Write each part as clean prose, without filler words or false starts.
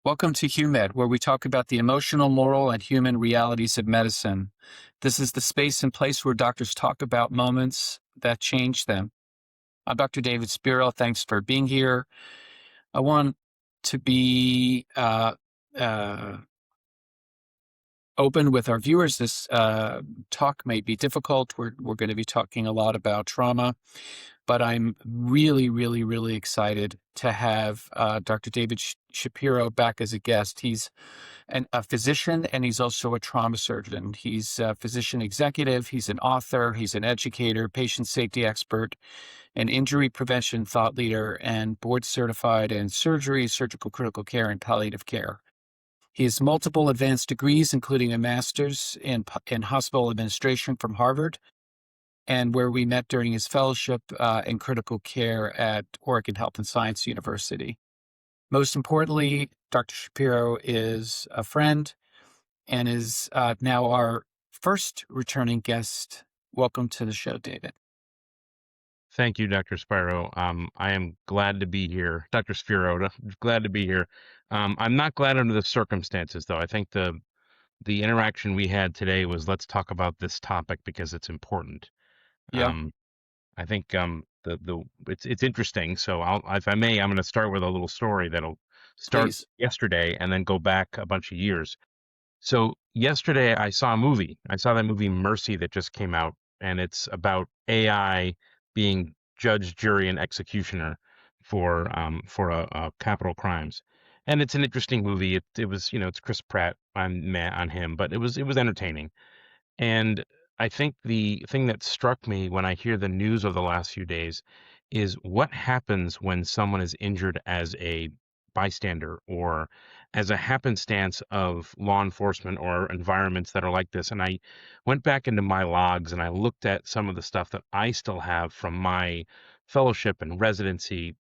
Welcome to HUMED, where we talk about the emotional, moral, and human realities of medicine. This is the space and place where doctors talk about moments that change them. I'm Dr. David Spiro. Thanks for being here. I want to be uh, open with our viewers. This talk may be difficult. We're going to be talking a lot about trauma, but I'm really, really, really excited to have Dr. David Shapiro back as a guest. He's a physician, and he's also a trauma surgeon. He's a physician executive. He's an author. He's an educator, patient safety expert, an injury prevention thought leader, and board certified in surgery, surgical critical care, and palliative care. He has multiple advanced degrees, including a master's in hospital administration from Harvard, and where we met during his fellowship in critical care at Oregon Health and Science University. Most importantly, Dr. Shapiro is a friend and is now our first returning guest. Welcome to the show, David. Thank you, Dr. Spiro. I am glad to be here. Dr. Spiro, glad to be here. I'm not glad under the circumstances, though. I think the interaction we had today was let's talk about this topic because it's important. Yeah, I think it's interesting. So if I may, I'm going to start with a little story that'll start please. yesterday and then go back a bunch of years. So yesterday I saw a movie. I saw that movie Mercy that just came out, and it's about AI being judge, jury, and executioner for capital crimes. And it's an interesting movie. It was, it's Chris Pratt. I'm mad on him, but it was entertaining. And I think the thing that struck me when I hear the news of the last few days is what happens when someone is injured as a bystander or as a happenstance of law enforcement or environments that are like this. And I went back into my logs and I looked at some of the stuff that I still have from my fellowship and residency,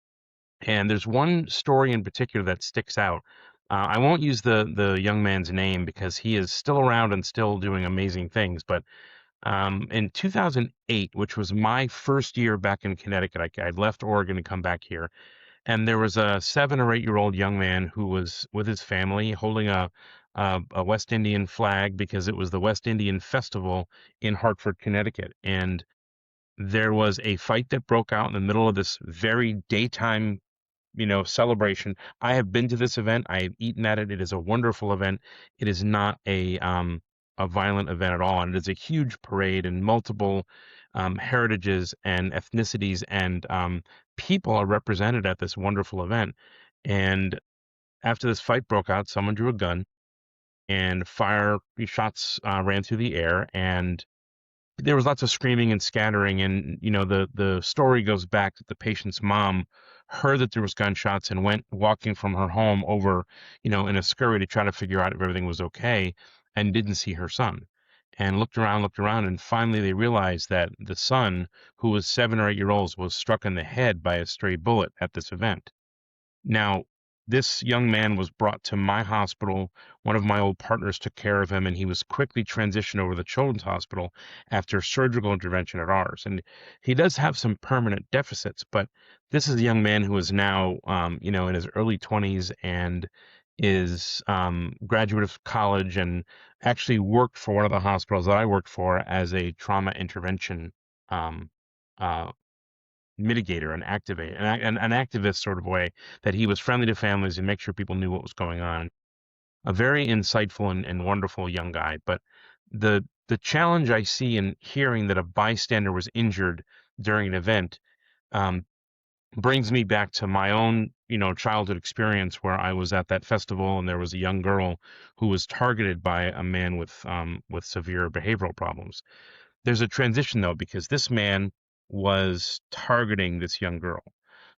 and there's one story in particular that sticks out. I won't use the young man's name because he is still around and still doing amazing things. But in 2008, which was my first year back in Connecticut, I'd left Oregon to come back here, and there was a 7 or 8 year old young man who was with his family holding a West Indian flag because it was the West Indian Festival in Hartford, Connecticut, and there was a fight that broke out in the middle of this very daytime celebration. I have been to this event. I have eaten at it. It is a wonderful event. It is not a violent event at all, and it is a huge parade, and multiple heritages and ethnicities and people are represented at this wonderful event. And after this fight broke out, someone drew a gun, and fire shots ran through the air, and there was lots of screaming and scattering. And the story goes back that the patient's mom heard that there was gunshots and went walking from her home over in a scurry to try to figure out if everything was okay, and didn't see her son, and looked around, and finally they realized that the son, who was 7 or 8 years old, was struck in the head by a stray bullet at this event. Now, this young man was brought to my hospital. One of my old partners took care of him, and he was quickly transitioned over to the Children's Hospital after surgical intervention at ours. And he does have some permanent deficits, but this is a young man who is now, in his early 20s and is graduate of college and actually worked for one of the hospitals that I worked for as a trauma intervention um, uh, mitigator and activate an activist sort of way, that he was friendly to families and make sure people knew what was going on. A very insightful and wonderful young guy. But the challenge I see in hearing that a bystander was injured during an event um, brings me back to my own childhood experience where I was at that festival and there was a young girl who was targeted by a man with severe behavioral problems. There's a transition though, because this man was targeting this young girl.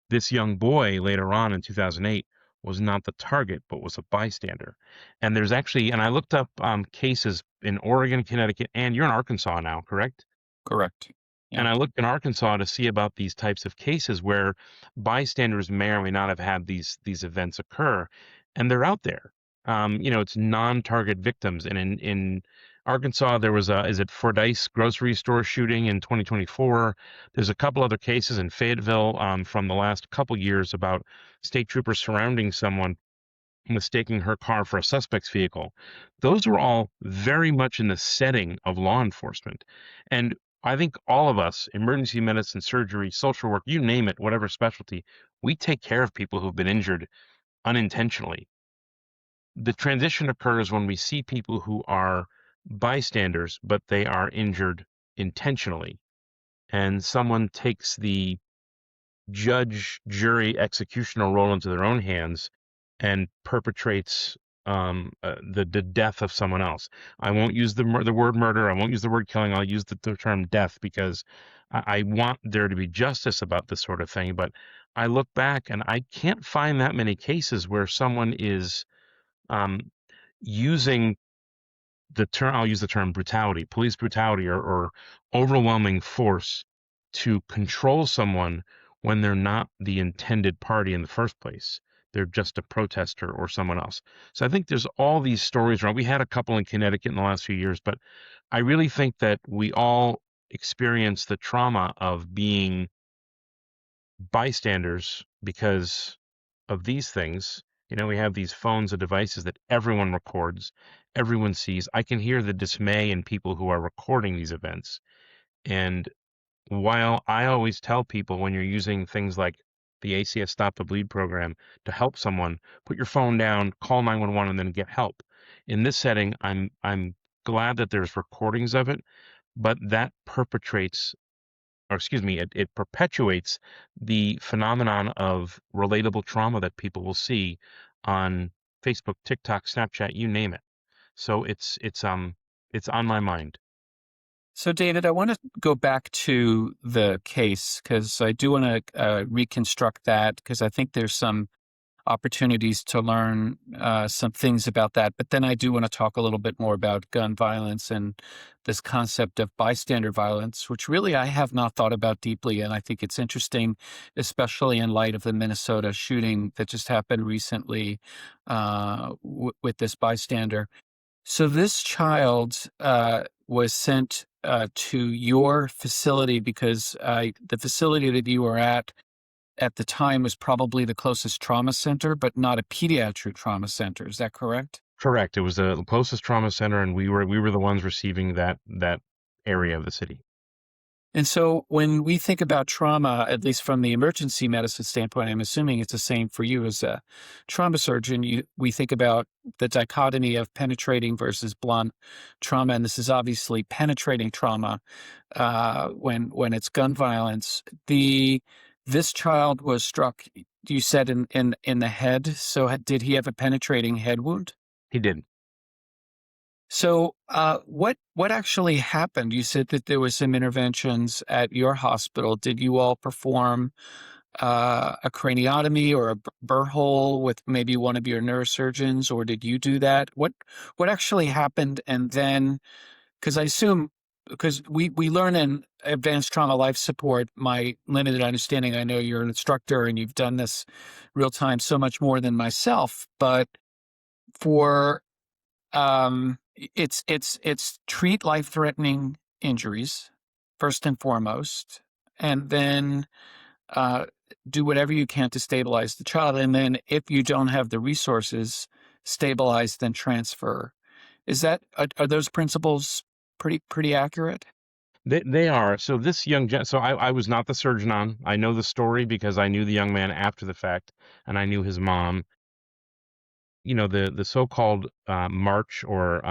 This young boy later on in 2008 was not the target, but was a bystander. And there's actually, and I looked up cases in Oregon, Connecticut, and you're in Arkansas now, correct? Correct. Yeah. And I looked in Arkansas to see about these types of cases where bystanders may or may not have had these events occur, and they're out there. It's non-target victims. And in Arkansas, there was is it Fordyce grocery store shooting in 2024. There's a couple other cases in Fayetteville from the last couple years about state troopers surrounding someone mistaking her car for a suspect's vehicle. Those were all very much in the setting of law enforcement. And I think all of us, emergency medicine, surgery, social work, you name it, whatever specialty, we take care of people who've been injured unintentionally. The transition occurs when we see people who are bystanders, but they are injured intentionally. And someone takes the judge, jury, executioner role into their own hands and perpetrates the death of someone else. I won't use the word murder. I won't use the word killing. I'll use the term death because I want there to be justice about this sort of thing. But I look back and I can't find that many cases where someone is um, using the term, I'll use the term brutality, police brutality, or overwhelming force to control someone when they're not the intended party in the first place. They're just a protester or someone else. So I think there's all these stories around. We had a couple in Connecticut in the last few years, but I really think that we all experience the trauma of being bystanders because of these things. We have these phones and devices that everyone records, everyone sees. I can hear the dismay in people who are recording these events. And while I always tell people when you're using things like the ACS Stop the Bleed program to help someone, put your phone down, call 911, and then get help. In this setting, I'm glad that there's recordings of it, but that perpetrates or excuse me, it perpetuates the phenomenon of relatable trauma that people will see on Facebook, TikTok, Snapchat, you name it. So it's on my mind. So, David, I want to go back to the case because I do want to reconstruct that because I think there's some opportunities to learn some things about that. But then I do want to talk a little bit more about gun violence and this concept of bystander violence, which really I have not thought about deeply. And I think it's interesting, especially in light of the Minnesota shooting that just happened recently with this bystander. So this child was sent to your facility because the facility that you were at the time was probably the closest trauma center, but not a pediatric trauma center. Is that correct? Correct. It was the closest trauma center, and we were the ones receiving that area of the city. And so when we think about trauma, at least from the emergency medicine standpoint, I'm assuming it's the same for you as a trauma surgeon. We think about the dichotomy of penetrating versus blunt trauma, and this is obviously penetrating trauma when it's gun violence. This child was struck, you said in the head. So did he have a penetrating head wound? He did. So, what actually happened? You said that there was some interventions at your hospital. Did you all perform a craniotomy or a burr hole with maybe one of your neurosurgeons, or did you do that? What actually happened? And then, because I assume, because we learn in advanced trauma life support, my limited understanding, I know you're an instructor and you've done this real time so much more than myself, but for it's treat life-threatening injuries first and foremost, and then uh, do whatever you can to stabilize the child. And then if you don't have the resources, stabilize, then transfer. Are those principles pretty accurate? They are. So this so I was not the surgeon on. I know the story because I knew the young man after the fact, and I knew his mom. The so-called march, or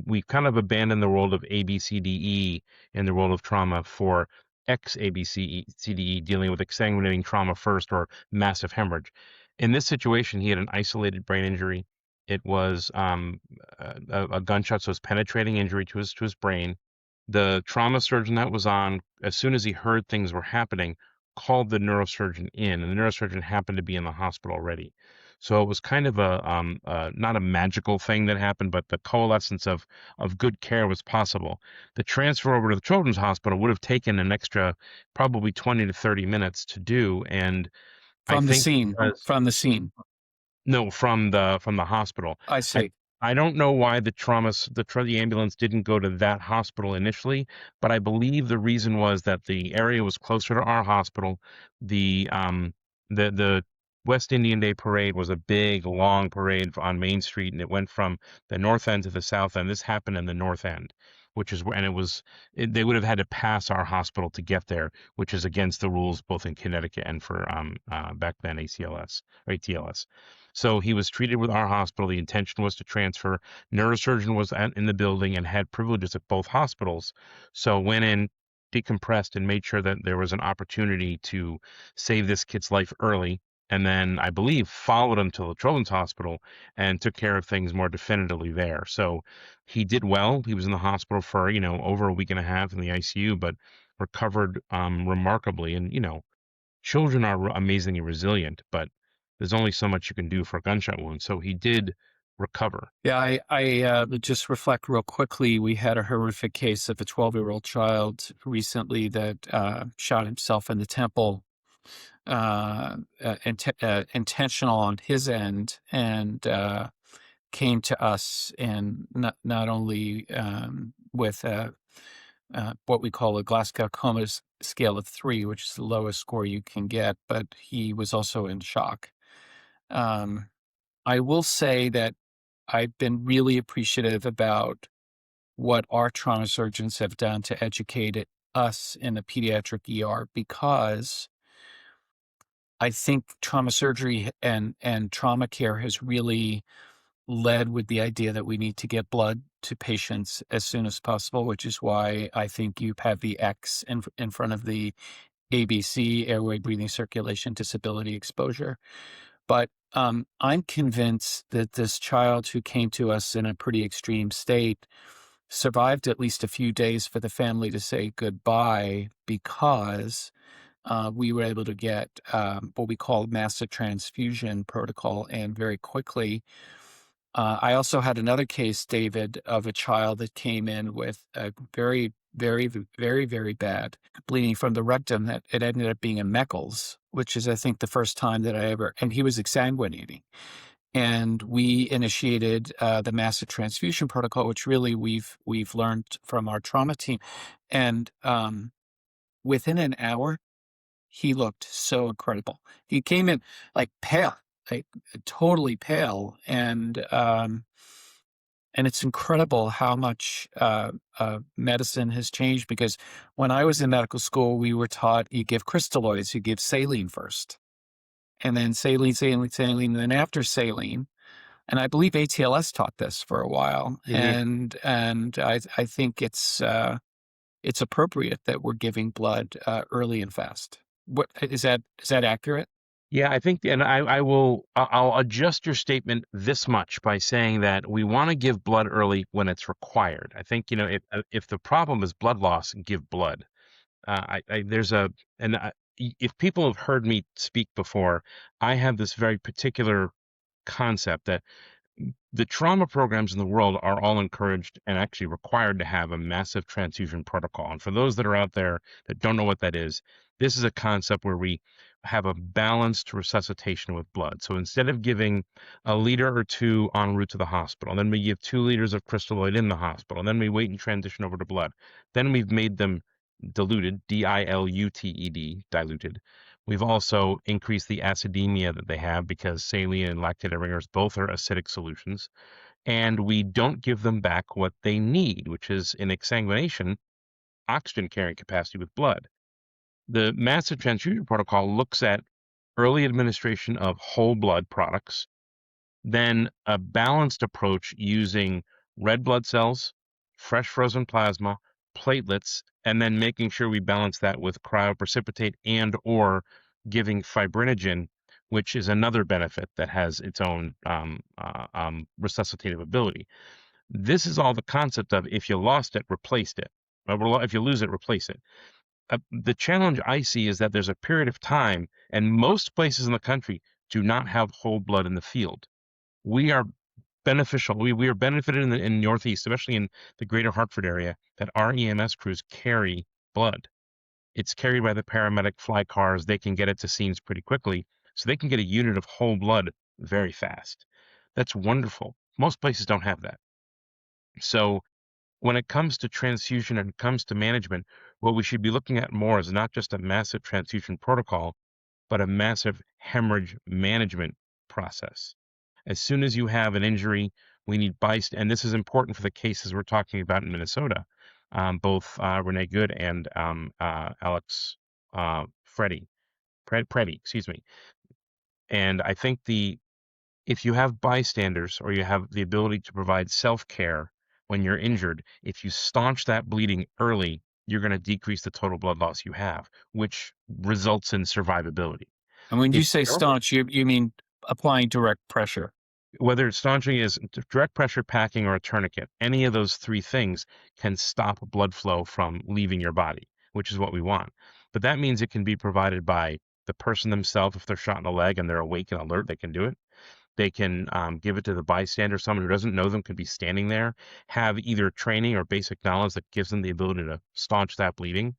we kind of abandoned the world of ABCDE in the world of trauma for XABCDE, dealing with exsanguinating trauma first, or massive hemorrhage. In this situation, he had an isolated brain injury. It was a gunshot, so it's penetrating injury to his brain. The trauma surgeon that was on, as soon as he heard things were happening, called the neurosurgeon in, and the neurosurgeon happened to be in the hospital already. So it was kind of not a magical thing that happened, but the coalescence of good care was possible. The transfer over to the Children's Hospital would have taken an extra probably 20 to 30 minutes to do, and I From the think scene, because from the scene. no, from the hospital. I I see. I don't know why the ambulance didn't go to that hospital initially, but I believe the reason was that the area was closer to our hospital. The West Indian Day parade was a big, long parade on Main Street, and it went from the north end to the south end. This happened in the north end, which is where, and they would have had to pass our hospital to get there, which is against the rules both in Connecticut and for back then ACLS or ATLS. So he was treated with our hospital. The intention was to transfer. Neurosurgeon was in the building and had privileges at both hospitals. So went in, decompressed, and made sure that there was an opportunity to save this kid's life early, and then I believe followed him to the Children's Hospital and took care of things more definitively there. So he did well. He was in the hospital for, over a week and a half in the ICU, but recovered remarkably. And, children are amazingly resilient, but there's only so much you can do for a gunshot wound. So he did recover. Yeah, I just reflect real quickly. We had a horrific case of a 12-year-old child recently that shot himself in the temple, intentional on his end, and came to us, and not only with what we call a Glasgow Coma scale of 3, which is the lowest score you can get, but he was also in shock. Um, I will say that I've been really appreciative about what our trauma surgeons have done to educate us in the pediatric ER, because I think trauma surgery and trauma care has really led with the idea that we need to get blood to patients as soon as possible, which is why I think you have the X in front of the ABC, airway, breathing, circulation, disability, exposure. But I'm convinced that this child who came to us in a pretty extreme state survived at least a few days for the family to say goodbye, because we were able to get what we call massive transfusion protocol, and very quickly. I also had another case, David, of a child that came in with a very, very, very, very bad bleeding from the rectum, that it ended up being a Meckel's, which is, I think, the first time that I ever, and he was exsanguinating. And we initiated the massive transfusion protocol, which really we've learned from our trauma team. And within an hour, he looked so incredible. He came in like pale, like totally pale, and it's incredible how much medicine has changed. Because when I was in medical school, we were taught you give crystalloids, you give saline first, and then saline, saline, saline, and then after saline. And I believe ATLS taught this for a while, Mhm. and I think it's appropriate that we're giving blood early and fast. What is that accurate? Yeah, I think, and I'll adjust your statement this much by saying that we want to give blood early when it's required. I think, if the problem is blood loss, give blood. There's and if people have heard me speak before, I have this very particular concept that the trauma programs in the world are all encouraged and actually required to have a massive transfusion protocol. And for those that are out there that don't know what that is, this is a concept where we have a balanced resuscitation with blood. So instead of giving a liter or two en route to the hospital, then we give 2 liters of crystalloid in the hospital, and then we wait and transition over to blood. Then we've made them diluted, diluted, diluted. We've also increased the acidemia that they have because saline and lactate ringers both are acidic solutions. And we don't give them back what they need, which is in exsanguination, oxygen carrying capacity with blood. The massive transfusion protocol looks at early administration of whole blood products, then a balanced approach using red blood cells, fresh frozen plasma, platelets, and then making sure we balance that with cryoprecipitate and or giving fibrinogen, which is another benefit that has its own resuscitative ability. This is all the concept of if you lost it, replaced it. If you lose it, replace it. The challenge I see is that there's a period of time, and most places in the country do not have whole blood in the field. We are beneficial. We are benefited in Northeast, especially in the greater Hartford area, that our EMS crews carry blood. It's carried by the paramedic fly cars. They can get it to scenes pretty quickly, so they can get a unit of whole blood very fast. That's wonderful. Most places don't have that. So when it comes to transfusion and it comes to management, what we should be looking at more is not just a massive transfusion protocol, but a massive hemorrhage management process. As soon as you have an injury, we need bystander, and this is important for the cases we're talking about in Minnesota. Both Renee Good and Alex Preddy, excuse me. And I think the if you have bystanders or you have the ability to provide self care when you're injured, if you staunch that bleeding early, you're going to decrease the total blood loss you have, which results in survivability. And when you If say you don't, staunch, you mean applying direct pressure. whether it's staunching is direct pressure packing or a tourniquet, any of those three things can stop blood flow from leaving your body, which is what we want. But that means it can be provided by the person themselves. If they're shot in the leg and they're awake and alert, they can do it. They can give it to the bystander. Someone who doesn't know them could be standing there, have either training or basic knowledge that gives them the ability to staunch that bleeding.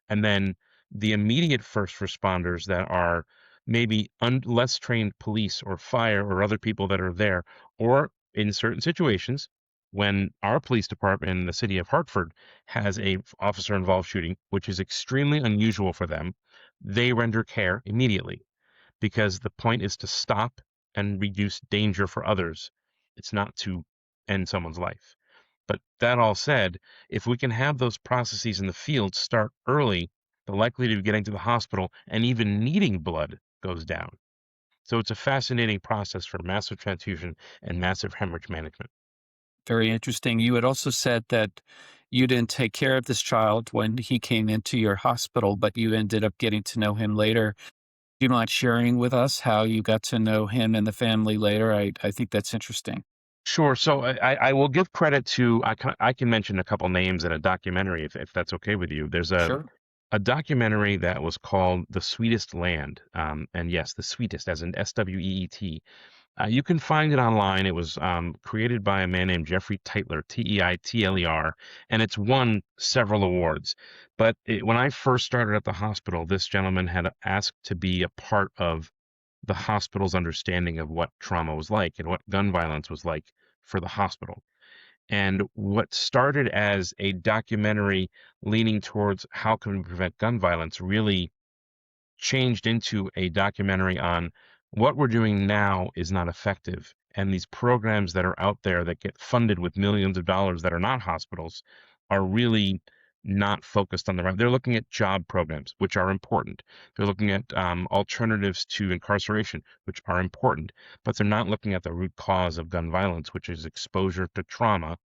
And then the immediate first responders that are maybe less trained police or fire or other people that are there, or in certain situations, when our police department in the city of Hartford has a officer involved shooting, which is extremely unusual for them, they render care immediately because the point is to stop and reduce danger for others. It's not to end someone's life. But that all said, if we can have those processes in the field start early, the likelihood of getting to the hospital and even needing blood goes down. So it's a fascinating process for massive transfusion and massive hemorrhage management. Very interesting. You had also said that you didn't take care of this child when he came into your hospital, but you ended up getting to know him later. Do you mind sharing with us how you got to know him and the family later? I think that's interesting. Sure. So I will give credit to I can mention a couple names in a documentary if that's okay with you. There's Sure. a documentary that was called The Sweetest Land. And yes, the sweetest as in SWEET. You can find it online. It was created by a man named Jeffrey Teitler, Teitler, and it's won several awards. But when I first started at the hospital, this gentleman had asked to be a part of the hospital's understanding of what trauma was like and what gun violence was like for the hospital. And what started as a documentary leaning towards how can we prevent gun violence really changed into a documentary on what we're doing now is not effective. And these programs that are out there that get funded with millions of dollars that are not hospitals are really not focused on the right. They're looking at job programs, which are important. They're looking at alternatives to incarceration, which are important, but they're not looking at the root cause of gun violence, which is exposure to trauma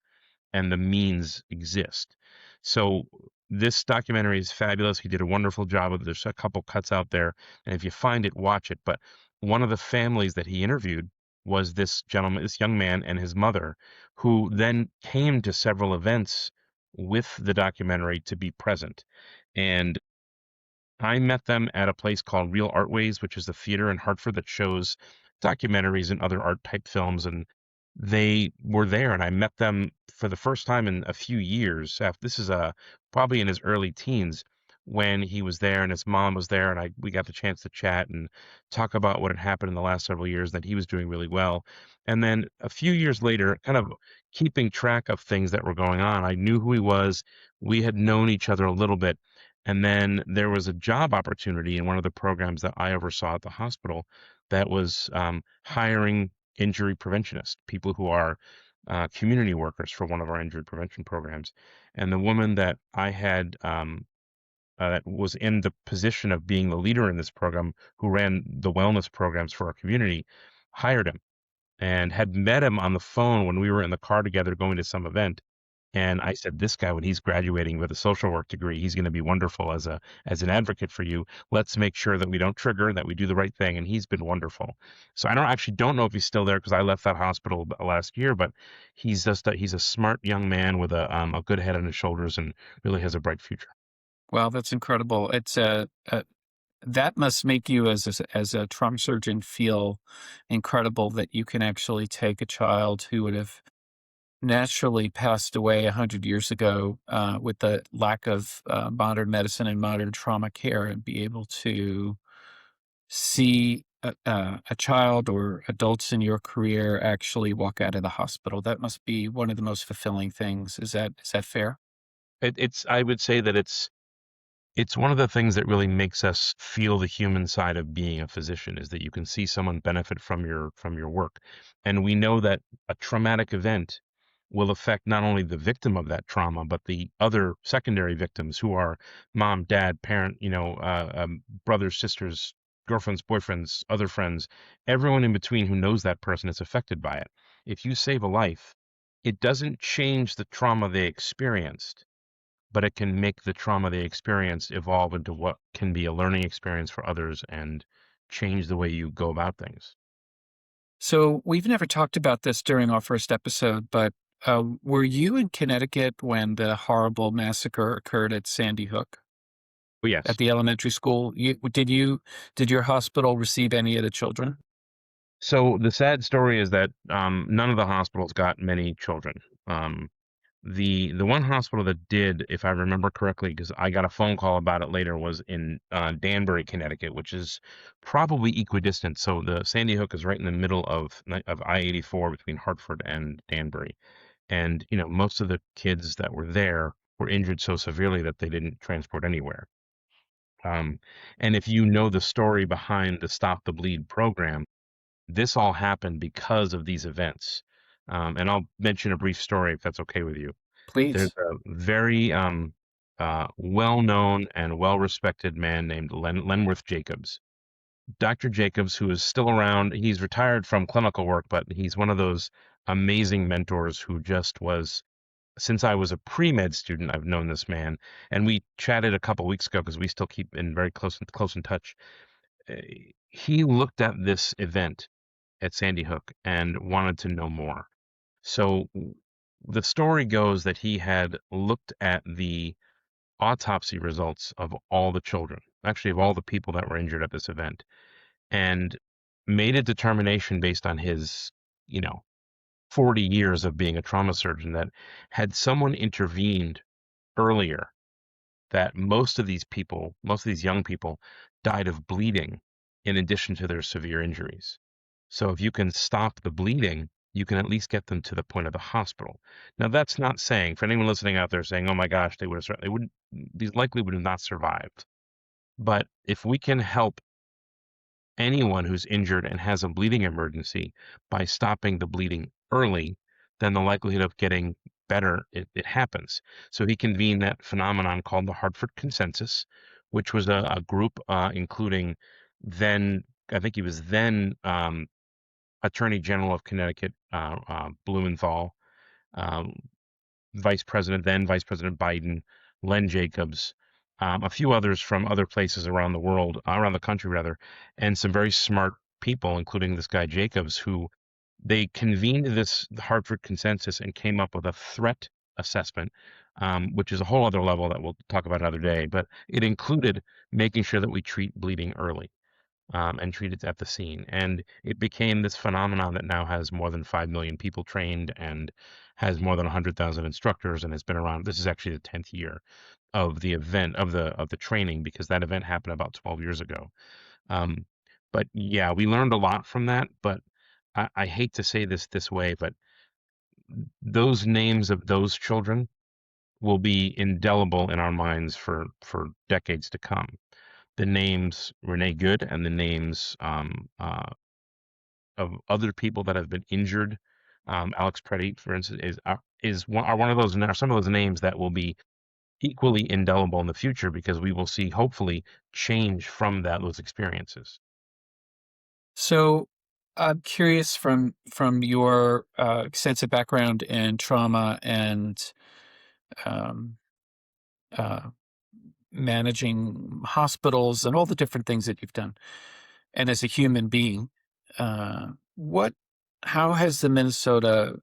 and the means exist. So this documentary is fabulous. He did a wonderful job of it. There's a couple cuts out there, and if you find it, watch it. But one of the families that he interviewed was this gentleman, this young man and his mother, who then came to several events with the documentary to be present. And I met them at a place called Real Artways, which is a theater in Hartford that shows documentaries and other art type films. And they were there, and I met them for the first time in a few years. This is probably in his early teens when he was there, and his mom was there, and we got the chance to chat and talk about what had happened in the last several years. That he was doing really well, and then a few years later, kind of keeping track of things that were going on, I knew who he was. We had known each other a little bit, and then there was a job opportunity in one of the programs that I oversaw at the hospital that was hiring injury preventionists, people who are community workers for one of our injury prevention programs. And the woman that I had that was in the position of being the leader in this program, who ran the wellness programs for our community, hired him and had met him on the phone when we were in the car together going to some event. And I said, this guy, when he's graduating with a social work degree, he's going to be wonderful as an advocate for you. Let's make sure that we don't trigger, that we do the right thing. And he's been wonderful. So I don't know if he's still there because I left that hospital last year, but he's a smart young man with a good head on his shoulders and really has a bright future. Well, that's incredible. It's that must make you as a trauma surgeon feel incredible that you can actually take a child who would have naturally passed away 100 years ago with the lack of modern medicine and modern trauma care and be able to see a child or adults in your career actually walk out of the hospital. That must be one of the most fulfilling things. Is that fair? I would say that It's one of the things that really makes us feel the human side of being a physician is that you can see someone benefit from your work. And we know that a traumatic event will affect not only the victim of that trauma, but the other secondary victims who are mom, dad, parent, brothers, sisters, girlfriends, boyfriends, other friends, everyone in between who knows that person is affected by it. If you save a life, it doesn't change the trauma they experienced, but it can make the trauma they experienced evolve into what can be a learning experience for others and change the way you go about things. So we've never talked about this during our first episode, but were you in Connecticut when the horrible massacre occurred at Sandy Hook But at yes, the elementary school? Did your hospital receive any of the children? so the sad story is that none of the hospitals got many children. Um, the one hospital that did, if I remember correctly, because I got a phone call about it later, was in Danbury, Connecticut, which is probably equidistant. So the Sandy Hook is right in the middle of I-84 between Hartford and Danbury. And, most of the kids that were there were injured so severely that they didn't transport anywhere. Um, and if you know the story behind the Stop the Bleed program, this all happened because of these events. And I'll mention a brief story if that's okay with you. There's Please. a very well-known and well-respected man named Lenworth Jacobs. Dr. Jacobs, who is still around, he's retired from clinical work, but he's one of those amazing mentors who just was since I was a pre-med student, I've known this man, and we chatted a couple weeks ago because we still keep in very close in touch. Uh, He looked at this event at Sandy Hook and wanted to know more. So the story goes that he had looked at the autopsy results of all the children, actually of all the people that were injured at this event, and made a determination based on his, you know, 40 years of being a trauma surgeon that had someone intervened earlier, that most of these young people died of bleeding in addition to their severe injuries. So if you can stop the bleeding, you can at least get them to the point of the hospital. Now, that's not saying, for anyone listening out there saying, oh my gosh, they wouldn't, these likely would have not survived. But if we can help anyone who's injured and has a bleeding emergency by stopping the bleeding early, then the likelihood of getting better, it happens. So he convened that phenomenon called the Hartford Consensus, which was a group including then, I think he was then Attorney General of Connecticut, Blumenthal, um, Vice President Biden, Len Jacobs, a few others from other places around the world, around the country rather, and some very smart people, including this guy Jacobs, who they convened this Hartford consensus and came up with a threat assessment, which is a whole other level that we'll talk about another day. But it included making sure that we treat bleeding early and treated at the scene. And it became this phenomenon that now has more than 5 million people trained and has more than 100,000 instructors and has been around. This is actually the 10th year of the event of the training because that event happened about 12 years ago. Um, but yeah, we learned a lot from that. But I hate to say this way, but those names of those children will be indelible in our minds for decades to come. The names Renee Good and the names of other people that have been injured. Alex Preddy, for instance, are one of those are some of those names that will be equally indelible in the future because we will see hopefully change from those experiences. So I'm curious from your extensive background in trauma and um, uh, managing hospitals and all the different things that you've done, and as a human being, what how has the Minnesota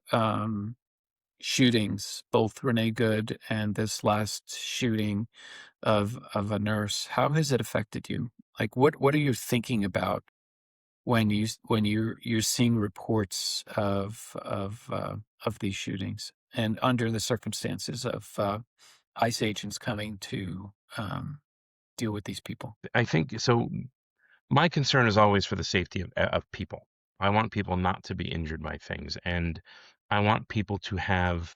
shootings, both Renee Good and this last shooting of a nurse, how has it affected you? Like, what are you thinking about when you're seeing reports of these shootings and under the circumstances of ICE agents coming to deal with these people? I think so. My concern is always for the safety of people. I want people not to be injured by things, and I want people to have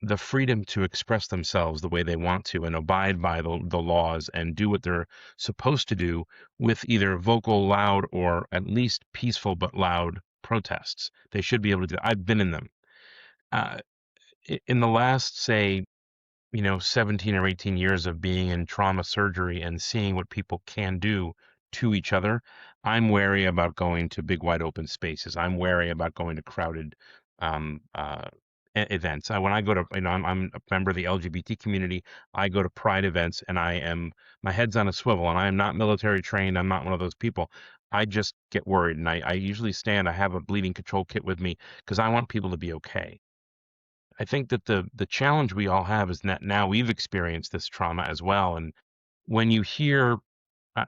the freedom to express themselves the way they want to and abide by the laws and do what they're supposed to do with either vocal, loud, or at least peaceful but loud protests. They should be able to do that. I've been in them. Uh, in the last, say, 17 or 18 years of being in trauma surgery and seeing what people can do to each other, I'm wary about going to big, wide open spaces. I'm wary about going to crowded um, uh, events. When I go to, I'm a member of the LGBT community. I go to pride events and my head's on a swivel and I am not military trained. I'm not one of those people. I just get worried and I usually I have a bleeding control kit with me because I want people to be okay. I think that the challenge we all have is that now we've experienced this trauma as well. And when you hear,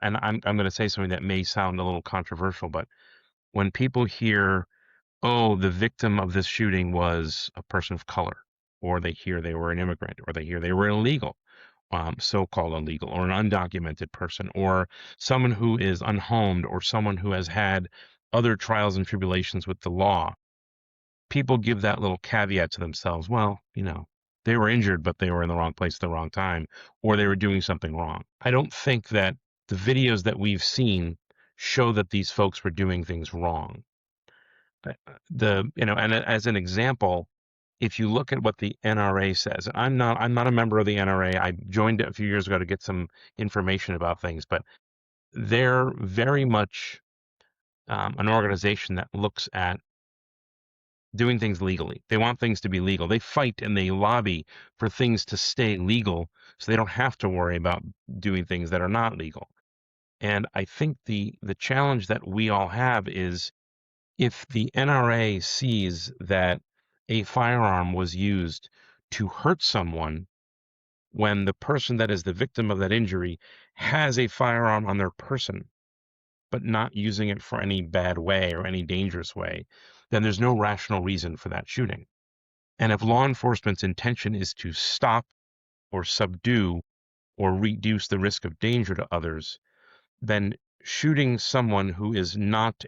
and I'm going to say something that may sound a little controversial, but when people hear, oh, the victim of this shooting was a person of color, or they hear they were an immigrant, or they hear they were illegal, so-called illegal, or an undocumented person, or someone who is unhomed, or someone who has had other trials and tribulations with the law, people give that little caveat to themselves. Well, they were injured, but they were in the wrong place at the wrong time, or they were doing something wrong. I don't think that the videos that we've seen show that these folks were doing things wrong. And as an example, if you look at what the NRA says, and I'm not a member of the NRA. I joined it a few years ago to get some information about things, but they're very much an organization that looks at doing things legally. They want things to be legal. They fight and they lobby for things to stay legal so they don't have to worry about doing things that are not legal. And I think the challenge that we all have is if the NRA sees that a firearm was used to hurt someone when the person that is the victim of that injury has a firearm on their person, but not using it for any bad way or any dangerous way, then there's no rational reason for that shooting. And if law enforcement's intention is to stop or subdue or reduce the risk of danger to others, then shooting someone who is not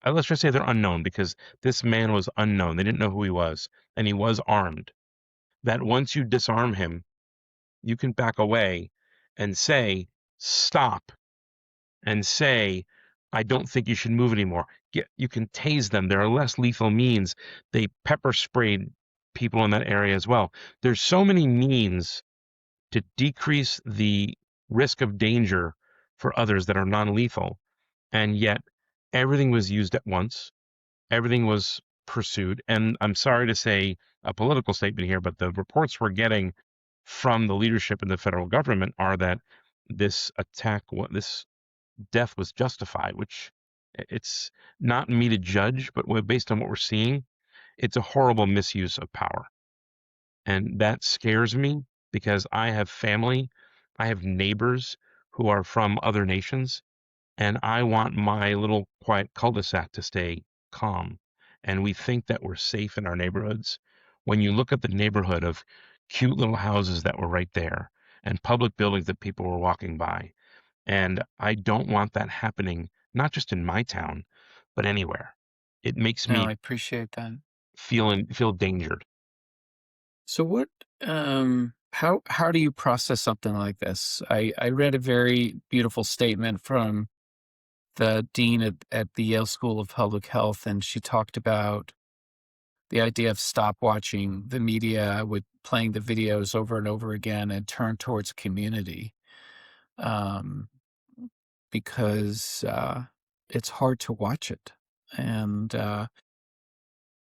let's just say they're unknown, because this man was unknown. They didn't know who he was, and he was armed. That once you disarm him, you can back away and say, stop, and say, I don't think you should move anymore. You can tase them. There are less lethal means. They pepper sprayed people in that area as well. There's so many means to decrease the risk of danger for others that are non-lethal, and yet everything was used at once. Everything was pursued. And I'm sorry to say a political statement here, but the reports we're getting from the leadership in the federal government are that this this death was justified, which it's not me to judge, but based on what we're seeing, it's a horrible misuse of power. And that scares me because I have family, I have neighbors who are from other nations, and I want my little quiet cul-de-sac to stay calm. And we think that we're safe in our neighborhoods. When you look at the neighborhood of cute little houses that were right there and public buildings that people were walking by, and I don't want that happening, not just in my town, but anywhere. It makes No, me I appreciate that. feel endangered. So what, how do you process something like this? I read a very beautiful statement from the dean at the Yale School of Public Health, and she talked about the idea of stop watching the media with playing the videos over and over again and turn towards community, um, because it's hard to watch it. And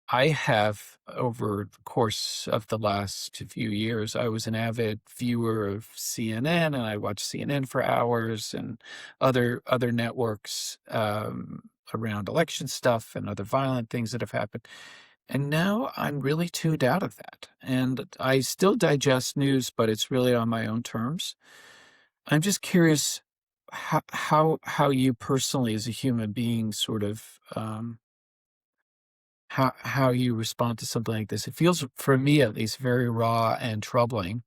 I have, over the course of the last few years, I was an avid viewer of CNN, and I watched CNN for hours and other networks around election stuff and other violent things that have happened. And now I'm really tuned out of that. And I still digest news, but it's really on my own terms. I'm just curious how you personally, as a human being, sort of how you respond to something like this. It feels, for me at least, very raw and troubling.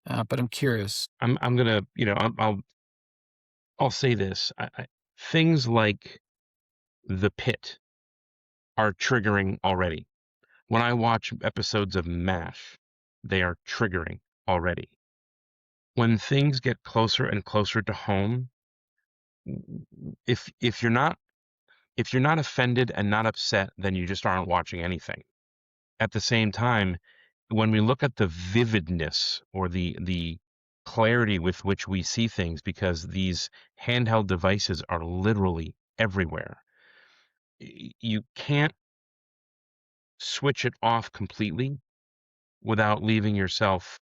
But I'm curious. I'm gonna, I'll say this. Things like the pit are triggering already. When I watch episodes of MASH, they are triggering already. When things get closer and closer to home, if you're not offended and not upset, then you just aren't watching anything. At the same time, when we look at the vividness or the clarity with which we see things, because these handheld devices are literally everywhere, you can't switch it off completely without leaving yourself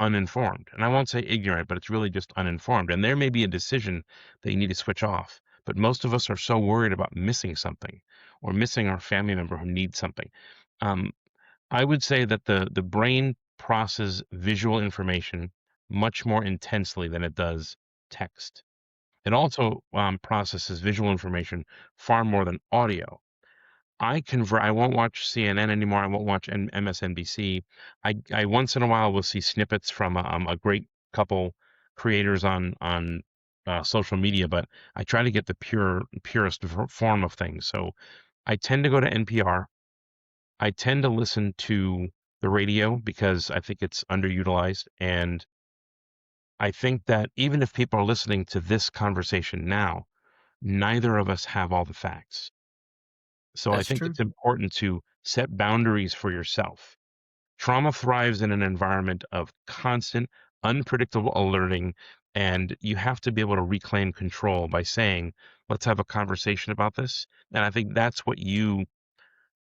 uninformed. And I won't say ignorant, but it's really just uninformed. And there may be a decision that you need to switch off. But most of us are so worried about missing something or missing our family member who needs something. Um, I would say that the brain processes visual information much more intensely than it does text. It also processes visual information far more than audio. I won't watch CNN anymore. I won't watch MSNBC. I once in a while will see snippets from a great couple creators on social media, but I try to get the purest form of things. So I tend to go to NPR. I tend to listen to the radio because I think it's underutilized, and I think that even if people are listening to this conversation now, neither of us have all the facts. So I That's think true. it's important to set boundaries for yourself. Trauma thrives in an environment of constant, unpredictable alerting, and you have to be able to reclaim control by saying, "Let's have a conversation about this." And I think that's what you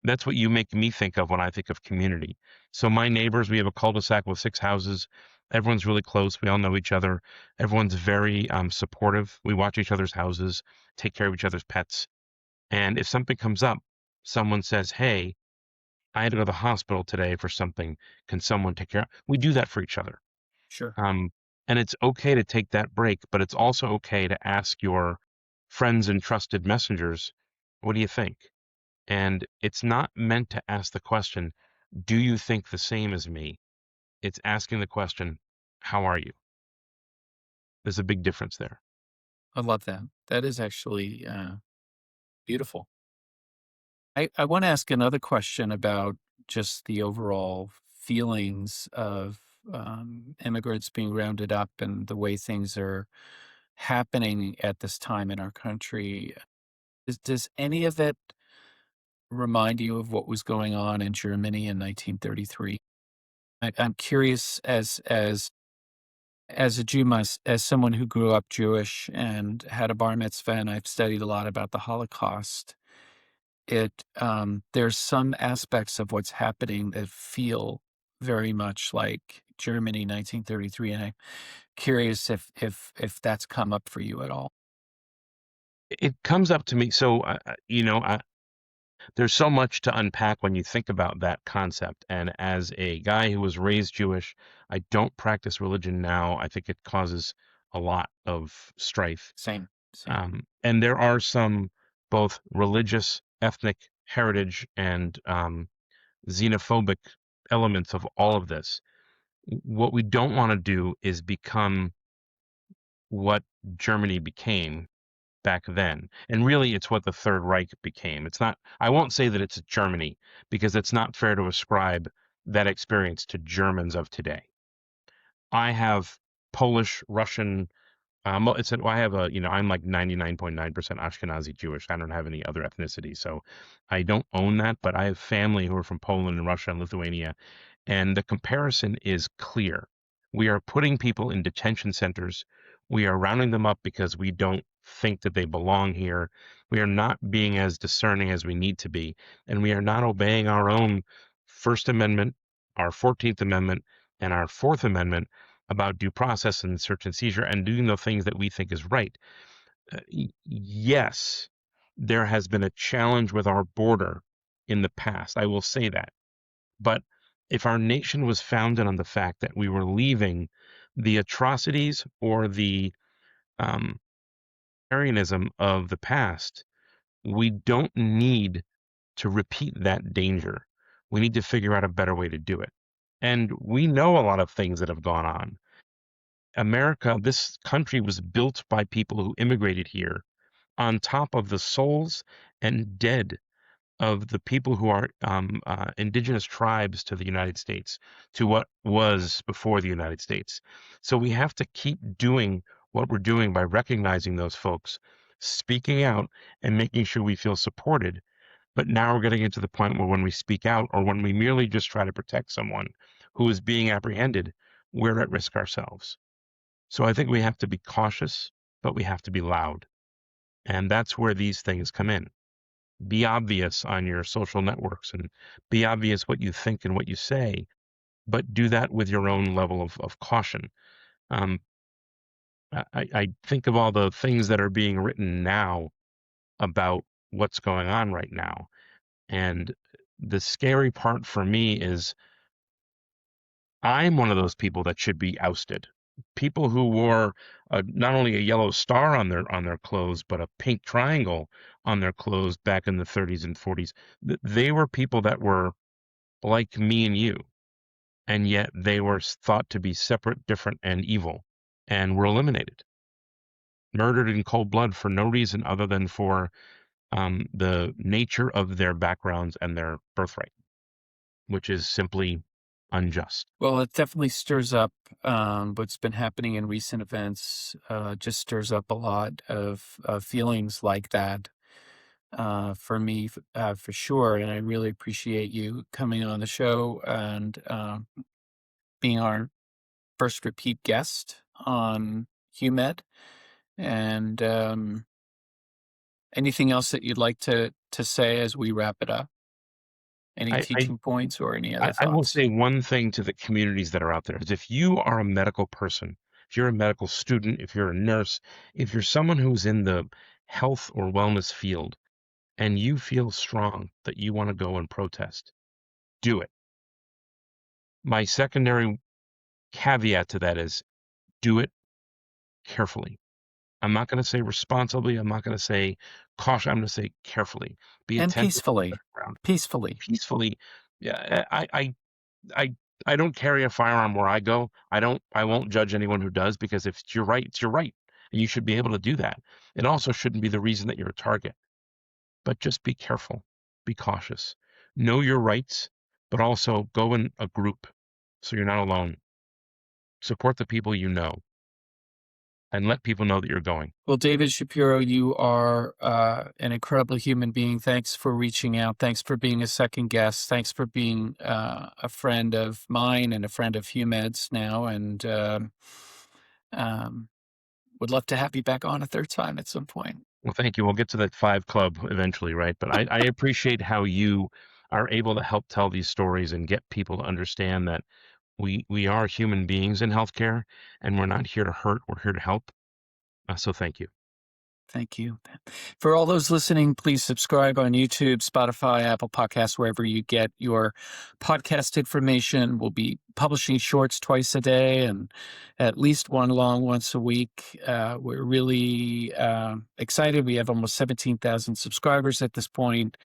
make me think of when I think of community. So my neighbors, we have a cul-de-sac with 6 houses. Everyone's really close. We all know each other. Everyone's very supportive. We watch each other's houses, take care of each other's pets. And if something comes up, someone says, "Hey, I had to go to the hospital today for something. Can someone take care?" We do that for each other. Sure. Um, and it's okay to take that break, but it's also okay to ask your friends and trusted messengers, "What do you think?" And it's not meant to ask the question, "Do you think the same as me?" It's asking the question, "How are you?" There's a big difference there. I love that. That is actually beautiful. I want to ask another question about just the overall feelings of immigrants being rounded up and the way things are happening at this time in our country. Does any of it remind you of what was going on in Germany in 1933? I'm curious, as a Jew, as someone who grew up Jewish and had a bar mitzvah, and I've studied a lot about the Holocaust. There's some aspects of what's happening that feel very much like Germany 1933, and I'm curious if that's come up for you at all. It comes up to me. So, there's so much to unpack when you think about that concept. And as a guy who was raised Jewish, I don't practice religion now. I think it causes a lot of strife. Same, same. And there are some both religious, ethnic heritage and xenophobic elements of all of this. What we don't want to do is become what Germany became back then. And really, it's what the Third Reich became. It's not, I won't say that it's Germany because it's not fair to ascribe that experience to Germans of today. I have Polish, Russian, well, I have I'm like 99.9% Ashkenazi Jewish. I don't have any other ethnicity. So I don't own that, but I have family who are from Poland and Russia and Lithuania. And the comparison is clear. We are putting people in detention centers. We are rounding them up because we don't think that they belong here. We are not being as discerning as we need to be. And we are not obeying our own First Amendment, our 14th Amendment, and our Fourth Amendment about due process and search and seizure and doing the things that we think is right. Yes, there has been a challenge with our border in the past. I will say that. But if our nation was founded on the fact that we were leaving the atrocities or the um, Aryanism of the past, we don't need to repeat that danger. We need to figure out a better way to do it. And we know a lot of things that have gone on. America, this country was built by people who immigrated here on top of the souls and dead of the people who are indigenous tribes to the United States, to what was before the United States. So we have to keep doing what we're doing by recognizing those folks, speaking out, and making sure we feel supported. But now we're getting into the point where when we speak out, or when we merely just try to protect someone who is being apprehended, we're at risk ourselves. So I think we have to be cautious, but we have to be loud. And that's where these things come in. Be obvious on your social networks, and be obvious what you think and what you say, but do that with your own level of caution. Um, I think of all the things that are being written now about what's going on right now. And the scary part for me is I'm one of those people that should be ousted. People who wore not only a yellow star on their clothes, but a pink triangle on their clothes back in the 30s and 40s. They were people that were like me and you, and yet they were thought to be separate, different, and evil, and were eliminated, murdered in cold blood for no reason other than for the nature of their backgrounds and their birthright, which is simply unjust. Well, it definitely stirs up what's been happening in recent events, just stirs up a lot of feelings like that for me, for sure. And I really appreciate you coming on the show and being our first repeat guest on HUMED. And anything else that you'd like to say as we wrap it up? Any I, I teaching points or any other I will thoughts? say one thing to the communities that are out there is, if you are a medical person, if you're a medical student, if you're a nurse, if you're someone who's in the health or wellness field and you feel strong that you want to go and protest, do it. My secondary caveat to that is, do it carefully. I'm not going to say responsibly. I'm not going to say caution. I'm going to say carefully. Be And attentive to the peacefully, background. peacefully. Peacefully. Yeah, I I don't carry a firearm where I go. I won't judge anyone who does, because if it's your right, it's your right. And you should be able to do that. It also shouldn't be the reason that you're a target. But just be careful. Be cautious. Know your rights, but also go in a group so you're not alone. Support the people you know, and let people know that you're going. Well, David Shapiro, you are an incredible human being. Thanks for reaching out. Thanks for being a second guest. Thanks for being a friend of mine and a friend of HUMED's now. And um, would love to have you back on a third time at some point. Well, thank you. We'll get to that 5 club eventually, right? But I appreciate how you are able to help tell these stories and get people to understand that we are human beings in healthcare, and we're not here to hurt. We're here to help. So thank you. Thank you. For all those listening, please subscribe on YouTube, Spotify, Apple Podcasts, wherever you get your podcast information. We'll be publishing shorts twice a day and at least one long once a week. We're really excited. We have almost 17,000 subscribers at this point.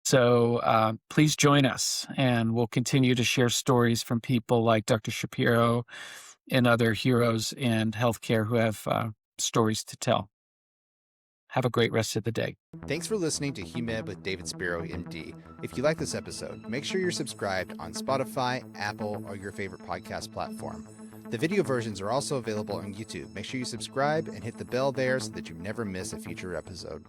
So please join us, and we'll continue to share stories from people like Dr. Shapiro and other heroes in healthcare who have stories to tell. Have a great rest of the day. Thanks for listening to HUMED with David Spiro, MD. If you like this episode, make sure you're subscribed on Spotify, Apple, or your favorite podcast platform. The video versions are also available on YouTube. Make sure you subscribe and hit the bell there so that you never miss a future episode.